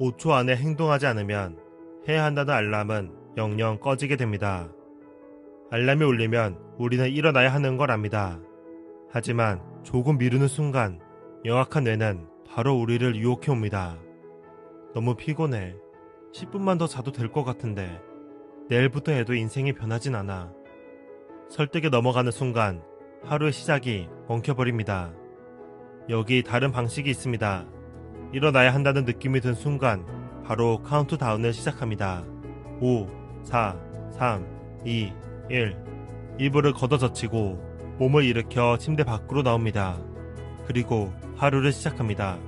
5초 안에 행동하지 않으면 해야 한다는 알람은 영영 꺼지게 됩니다. 알람이 울리면 우리는 일어나야 하는 걸 압니다. 하지만 조금 미루는 순간 영악한 뇌는 바로 우리를 유혹해 옵니다. 너무 피곤해. 10분만 더 자도 될 것 같은데 내일부터 해도 인생이 변하진 않아. 설득에 넘어가는 순간 하루의 시작이 엉켜버립니다. 여기 다른 방식이 있습니다. 일어나야 한다는 느낌이 든 순간 바로 카운트다운을 시작합니다. 5, 4, 3, 2, 1. 이불을 걷어젖히고 몸을 일으켜 침대 밖으로 나옵니다. 그리고 하루를 시작합니다.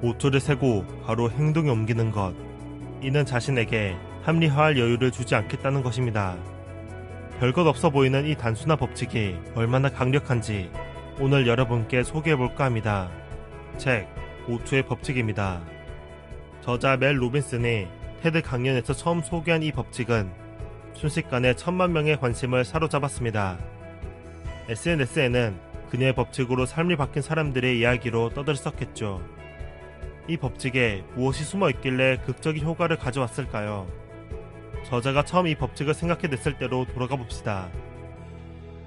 5초를 세고 바로 행동에 옮기는 것. 이는 자신에게 합리화할 여유를 주지 않겠다는 것입니다. 별것 없어 보이는 이 단순한 법칙이 얼마나 강력한지 오늘 여러분께 소개해볼까 합니다. 책 5초의 법칙입니다. 저자 멜 로빈슨이 테드 강연에서 처음 소개한 이 법칙은 순식간에 1000만 명의 관심을 사로잡았습니다. SNS에는 그녀의 법칙으로 삶이 바뀐 사람들의 이야기로 떠들썩했죠. 이 법칙에 무엇이 숨어 있길래 극적인 효과를 가져왔을까요? 저자가 처음 이 법칙을 생각해냈을 때로 돌아가 봅시다.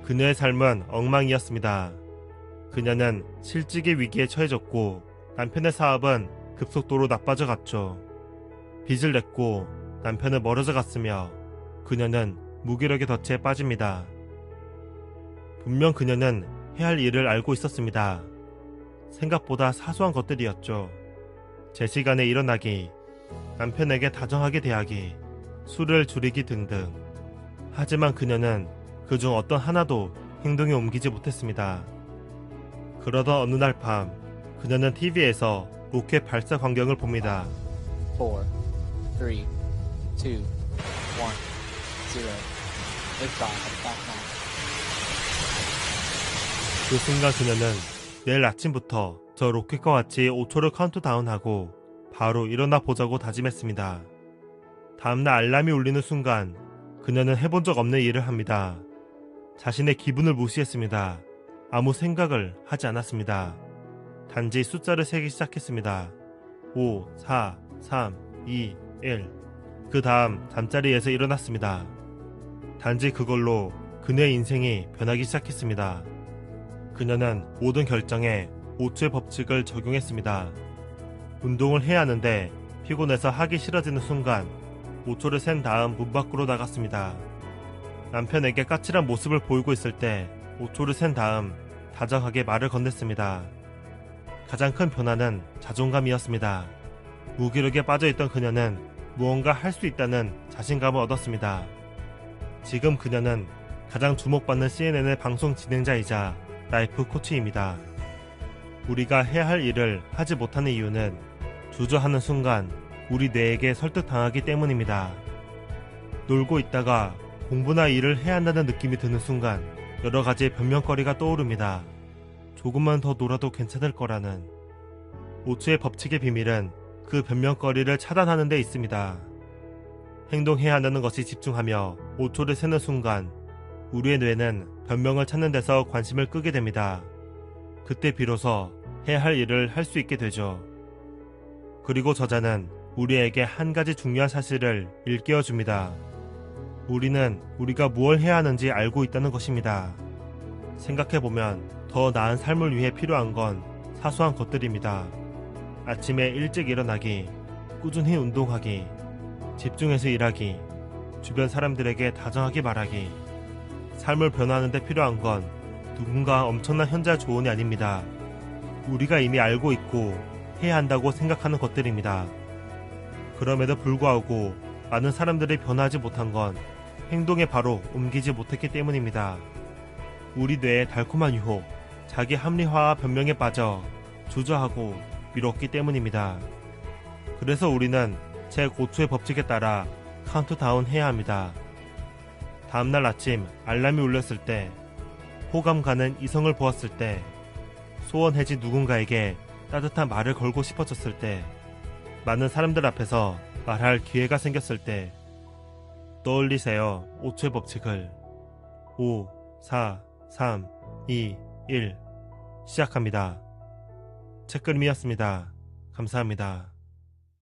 그녀의 삶은 엉망이었습니다. 그녀는 실직의 위기에 처해졌고 남편의 사업은 급속도로 나빠져 갔죠. 빚을 냈고 남편은 멀어져 갔으며 그녀는 무기력의 덫에 빠집니다. 분명 그녀는 해야 할 일을 알고 있었습니다. 생각보다 사소한 것들이었죠. 제 시간에 일어나기, 남편에게 다정하게 대하기, 술을 줄이기 등등. 하지만 그녀는 그중 어떤 하나도 행동에 옮기지 못했습니다. 그러던 어느 날 밤, 그녀는 TV에서 로켓 발사 광경을 봅니다. 4, 3, 2, 1, 0. Liftoff of Falcon 9. 그 순간 그녀는 내일 아침부터 저 로켓과 같이 5초를 카운트다운하고 바로 일어나 보자고 다짐했습니다. 다음날 알람이 울리는 순간 그녀는 해본 적 없는 일을 합니다. 자신의 기분을 무시했습니다. 아무 생각을 하지 않았습니다. 단지 숫자를 세기 시작했습니다. 5, 4, 3, 2, 1. 그 다음 잠자리에서 일어났습니다. 단지 그걸로 그녀의 인생이 변하기 시작했습니다. 그녀는 모든 결정에 5초의 법칙을 적용했습니다. 운동을 해야 하는데 피곤해서 하기 싫어지는 순간 5초를 센 다음 문 밖으로 나갔습니다. 남편에게 까칠한 모습을 보이고 있을 때 5초를 센 다음 다정하게 말을 건넸습니다. 가장 큰 변화는 자존감이었습니다. 무기력에 빠져있던 그녀는 무언가 할 수 있다는 자신감을 얻었습니다. 지금 그녀는 가장 주목받는 CNN의 방송 진행자이자 라이프 코치입니다. 우리가 해야 할 일을 하지 못하는 이유는 주저하는 순간 우리 뇌에게 설득당하기 때문입니다. 놀고 있다가 공부나 일을 해야 한다는 느낌이 드는 순간 여러 가지 변명거리가 떠오릅니다. 조금만 더 놀아도 괜찮을 거라는. 5초의 법칙의 비밀은 그 변명거리를 차단하는 데 있습니다. 행동해야 한다는 것이 집중하며 5초를 세는 순간 우리의 뇌는 변명을 찾는 데서 관심을 끄게 됩니다. 그때 비로소 해야 할 일을 할 수 있게 되죠. 그리고 저자는 우리에게 한 가지 중요한 사실을 일깨워줍니다. 우리는 우리가 무엇을 해야 하는지 알고 있다는 것입니다. 생각해보면 더 나은 삶을 위해 필요한 건 사소한 것들입니다. 아침에 일찍 일어나기, 꾸준히 운동하기, 집중해서 일하기, 주변 사람들에게 다정하게 말하기. 삶을 변화하는 데 필요한 건 누군가 엄청난 현자 조언이 아닙니다. 우리가 이미 알고 있고 해야 한다고 생각하는 것들입니다. 그럼에도 불구하고 많은 사람들이 변화하지 못한 건 행동에 바로 옮기지 못했기 때문입니다. 우리 뇌의 달콤한 유혹, 자기 합리화와 변명에 빠져 주저하고 미뤘기 때문입니다. 그래서 우리는 제 5초의 법칙에 따라 카운트다운 해야 합니다. 다음날 아침 알람이 울렸을 때, 호감 가는 이성을 보았을 때, 소원해진 누군가에게 따뜻한 말을 걸고 싶어졌을 때, 많은 사람들 앞에서 말할 기회가 생겼을 때 떠올리세요. 5초의 법칙을. 5, 4, 3, 2, 1 시작합니다. 책그림이었습니다. 감사합니다.